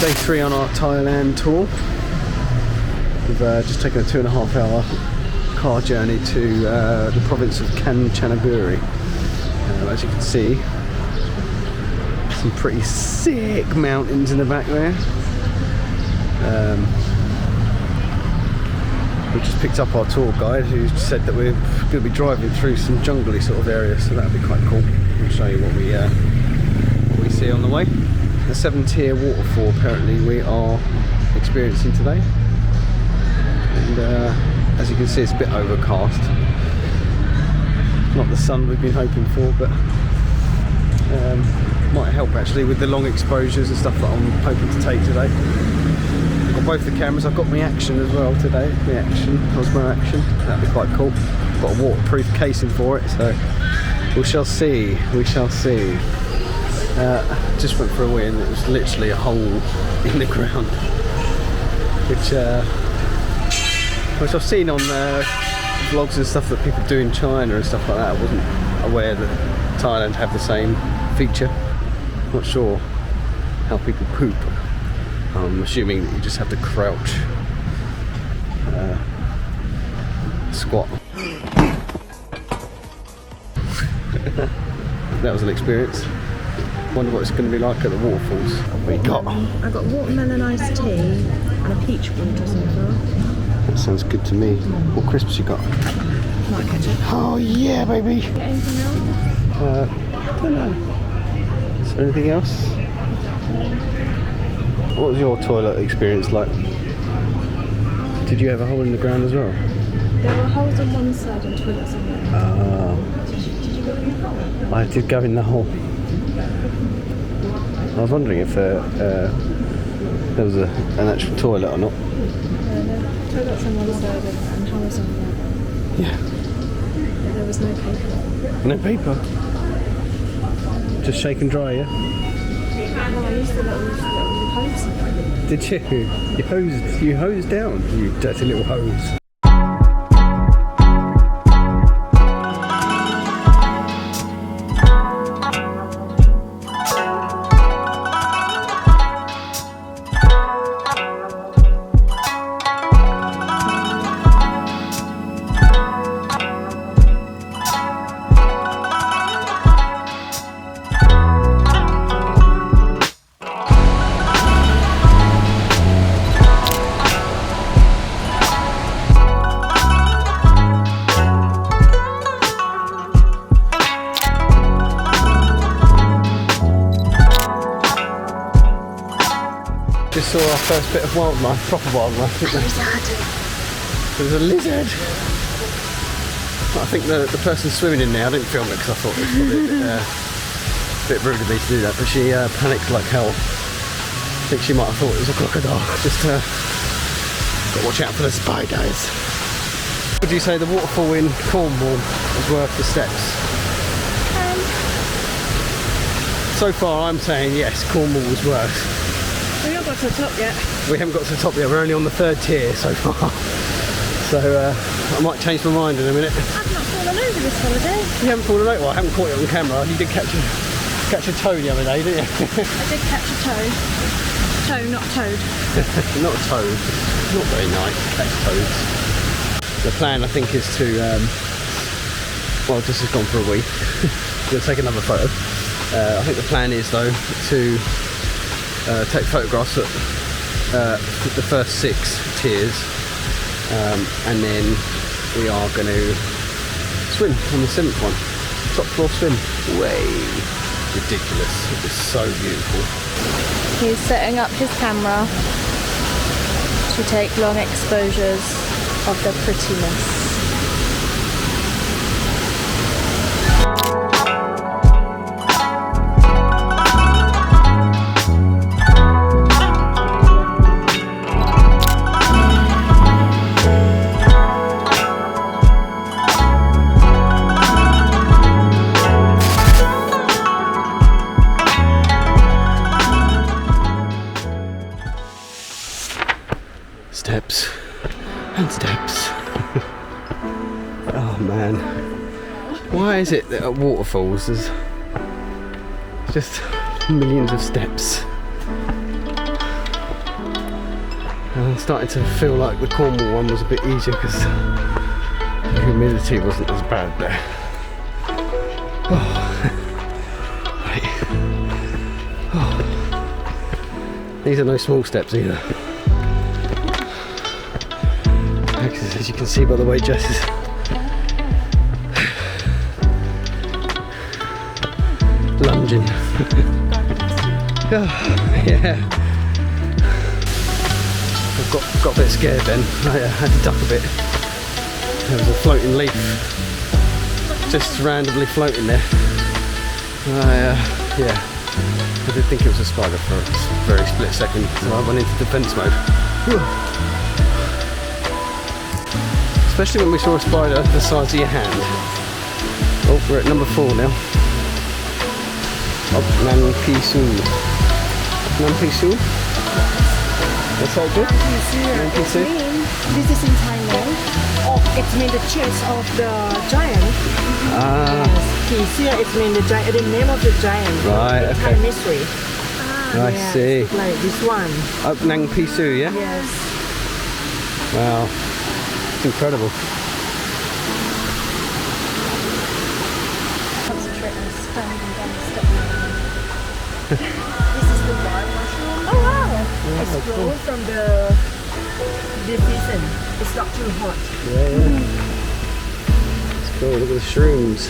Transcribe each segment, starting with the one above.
Day 3 on our Thailand tour. We've just taken a 2.5 hour car journey to the province of Kanchanaburi. As you can see, some pretty sick mountains in the back there. We just picked up our tour guide who said that we're going to be driving through some jungly sort of areas, so that'll be quite cool. I'll show you what we see on the way. The 7-tier waterfall apparently we are experiencing today, and as you can see it's a bit overcast, not the sun we've been hoping for, but might help actually with the long exposures and stuff that I'm hoping to take today. I've got both the cameras. I've got my action as well today, Osmo action, that'd be quite cool. Got a waterproof casing for it, so we shall see, just went for a wee and it was literally a hole in the ground, which I've seen on vlogs and stuff that people do in China and stuff like that. I wasn't aware that Thailand have the same feature. Not sure how people poop. I'm assuming that you just have to crouch, squat. That was an experience. Wonder what it's going to be like at the waterfalls. What you got? I got watermelon iced tea and a peach water so far. That sounds good to me. What crisps you got? Might catch it. Oh yeah, baby. Get anything else? I don't know. Is there anything else? What was your toilet experience like? Did you have a hole in the ground as well? There were holes on one side and toilets on the other. Did you go in the hole? I did go in the hole. I was wondering if there was an actual toilet or not. No, toilets on one side and holes on the other. Yeah. But there was no paper. No paper? Just shake and dry, yeah? No, I used the little hose. Did you? You hosed down, you dirty little hose. Just saw our first bit of wildlife, proper wildlife, didn't we? There's a lizard. I think the person swimming in there, I didn't film it because I thought it was probably a bit rude of me to do that, but she panicked like hell. I think she might have thought it was a crocodile. Just got to watch out for the spiders. Would you say the waterfall in Cornwall is worth the steps? So far I'm saying yes, Cornwall was worth. We haven't got to the top yet. We haven't got to the top yet, we're only on the 3rd tier so far. So I might change my mind in a minute. I've not fallen over this holiday. You haven't fallen over? Well, I haven't caught it on camera. You did catch a toad the other day, didn't you? I did catch a toad. Toe, not toad. Not a toad. Not very nice to catch toads. The plan, I think, is to, well, this has gone for a week. We'll take another photo. I think the plan is, though, to take photographs at the first 6 tiers, and then we are going to swim on the 7th one. Top floor swim. Way ridiculous. It is so beautiful. He's setting up his camera to take long exposures of the prettiness. Steps and steps. Oh man, why is it that at waterfalls there's just millions of steps? And I'm starting to feel like the Cornwall one was a bit easier because the humidity wasn't as bad there. Right. These are no small steps either. As you can see by the way Jess is lunging. Yeah. I've got a bit scared then. I had to duck a bit. There was a floating leaf just randomly floating there. Yeah. I did think it was a spider for a very split second, so I went into defence mode. Whew. Especially when we saw a spider the size of your hand. Oh, we're at number 4 now. Oh, Nanpisu. That's all good? This is in Thailand. Oh, it means the chest of the giant. Ah. Yes. It means the giant. The name of the giant. Right, the okay. Thai mystery. I see. Like this one. Oh, Nanpisu, yeah? Yes. Wow. It's incredible. Concentrate on standing down the step. This is the wild mushroom. Oh wow! It's grown from the season. It's not too hot. Yeah. It's cool, look at the shrooms.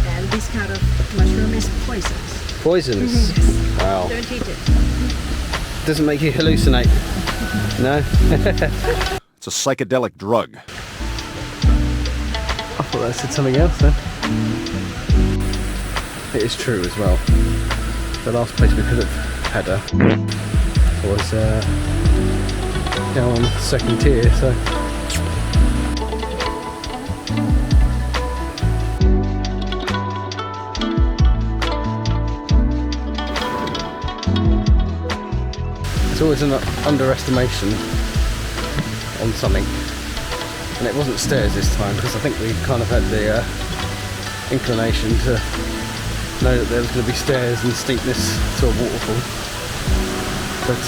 And this kind of mushroom is poisonous. Poisonous? Wow. Don't eat it. Doesn't make you hallucinate? No? It's a psychedelic drug. I thought that said something else then. It is true as well. The last place we could have had her was down on the second tier, so. It's always an underestimation on something. And it wasn't stairs this time because I think we kind of had the inclination to know that there was going to be stairs and steepness to a waterfall. But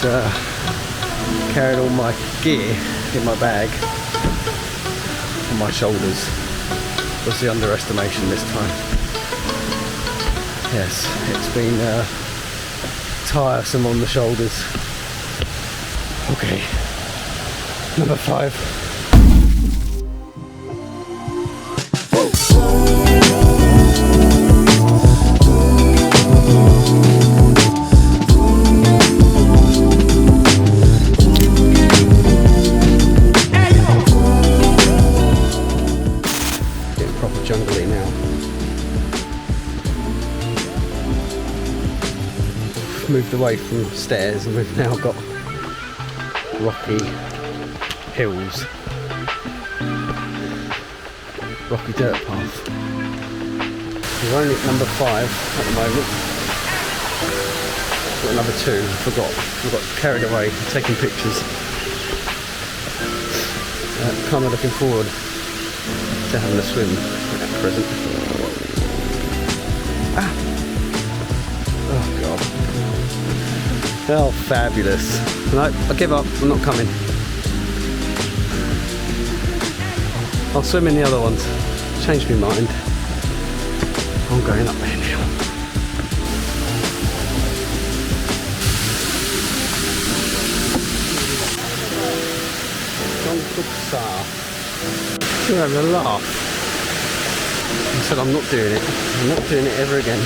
carried all my gear in my bag on my shoulders was the underestimation this time. Yes, it's been tiresome on the shoulders. Okay, number 5. Jungly now. Moved away from stairs and we've now got rocky hills, rocky dirt path. We're only at number 5 at the moment. Got number 2, forgot. We got carried away taking pictures. Kind of looking forward to having a swim at present. Ah! Oh god. Oh, fabulous. No, I give up, I'm not coming. I'll swim in the other ones. Changed my mind. I'm going up there now. You're having a laugh. I said I'm not doing it. I'm not doing it ever again.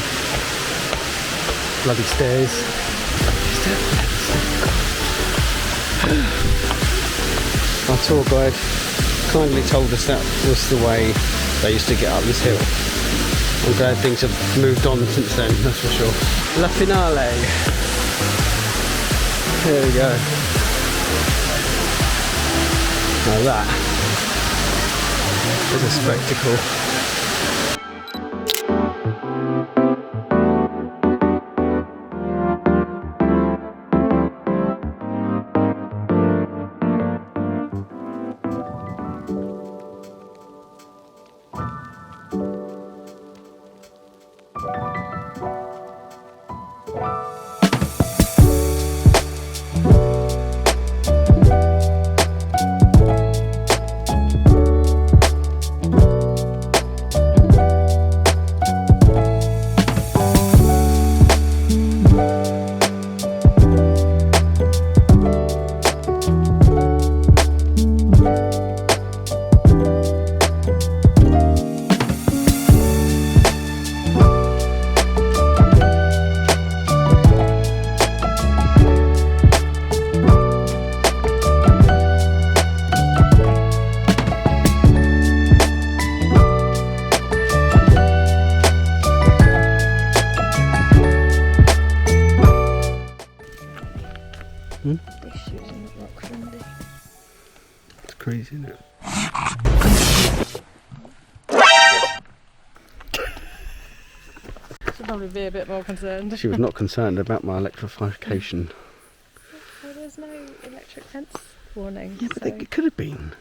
Bloody stairs. Our tour guide kindly told us that was the way they used to get up this hill. I'm glad things have moved on since then, that's for sure. La Finale. There we go. Now that is a spectacle. crazy, isn't it? Should probably be a bit more concerned. She was not concerned about my electrification. Well, there's no electric fence warning. Yeah, but so. it could have been.